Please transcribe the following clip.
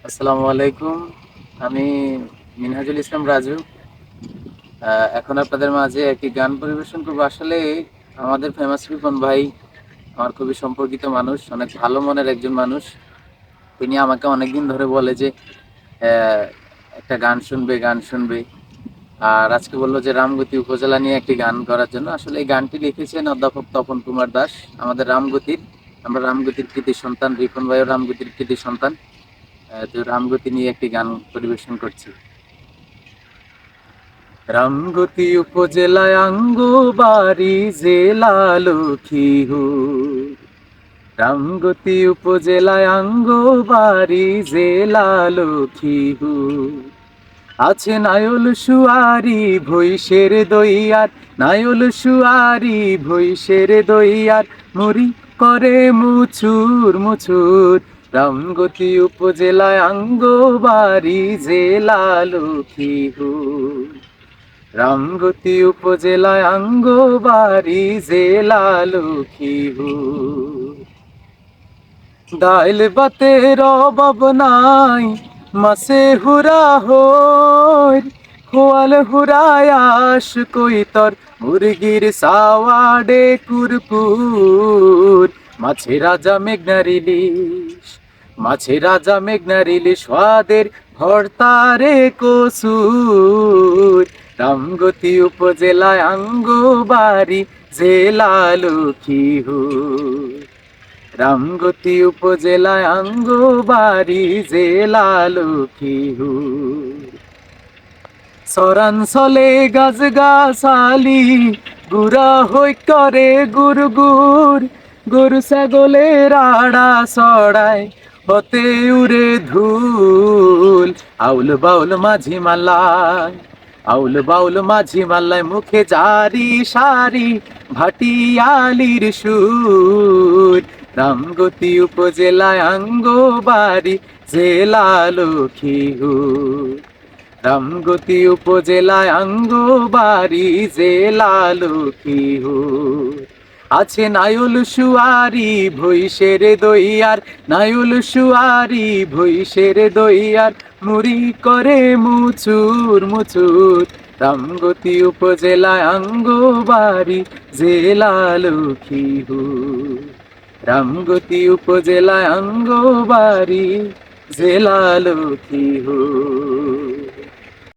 আসসালামু আলাইকুম। আমি মিনহাজুল ইসলাম রাজু। এখন আপনাদের মাঝে একটি গান পরিবেশন করবো। আসলে আমাদের ফেমাস রিপন ভাই আমার খুবই সম্পর্কিত মানুষ, অনেক ভালো মনের একজন মানুষ। তিনি আমাকে অনেকদিন ধরে বলে যে আহ, একটা গান শুনবে, গান শুনবে। আর আজকে বললো যে রামগতি উপজেলা নিয়ে একটি গান করার জন্য। আসলে এই গানটি লিখেছেন অধ্যাপক তপন কুমার দাস, আমাদের রামগতির। আমরা রামগতির কৃতি সন্তান, রিপন ভাইও রামগতির কৃতি সন্তান। তো রামগতি নিয়ে একটি গান পরিবেশন করছি। রামগতি উপজেলায় আঙ্গবাড়ি জেলা লক্ষ্মীপুর। রামগতি উপজেলায় আঙ্গবাড়ি জেলা লক্ষ্মীপুর। আছে নায়ল সুয়ারি ভৈষের দইয়ার, নায়ল সুয়ারি ভৈষের দইয়ার, মুড়ি করে মুচুর মুচুর। রামগতি উপজেলায় আঙ্গবাড়ি জেলা লক্ষ্মীপুর। রামগতি উপজেলায় আঙ্গবাড়ি জেলা লক্ষ্মীপুর। ডাইল বাতের অভাব নাই, মাসে হুরা হই, খোয়াল হুরায়াস কই তর, মুরগির সাওয়াডে কুরকুর। মাছে রাজা মেঘনার ইলিশ, মাছে রাজা মেঘনার ইলিশ, স্বাদের ভর্তারে কসুর। রামগতি উপজেলায় আঙ্গবাড়ি জেলা লক্ষ্মীপুর। রামগতি উপজেলায় আঙ্গবাড়ি জেলা লক্ষ্মীপুর। চরাঞ্চলে গাছ গাছালি, গুড়া হই করে গুড় গুড়। গরু ছাগলের আড়া চড়ায়, হতে উড়ে ধুল। আউল বাউল মাঝি মাল্লায়, আউল বাউল মাঝি মাল্লায়, মুখে জারি সারি ভাটিয়ালির সুর। রামগতি উপজেলায় আঙ্গবাড়ি জেলা লক্ষ্মীপুর। রামগতি উপজেলায় আঙ্গবাড়ি জেলা লক্ষ্মীপুর। আছে নায়ল সুয়ারি ভৈষের দইয়ার, নায়ল সুয়ারি ভৈষের দইয়ার, মুড়ি করে মুচুর মুচুর। রামগতি উপজেলায় আঙ্গবাড়ি জেলা লক্ষ্মীপুর। রামগতি উপজেলায় আঙ্গবাড়ি জেলা লক্ষ্মীপুর।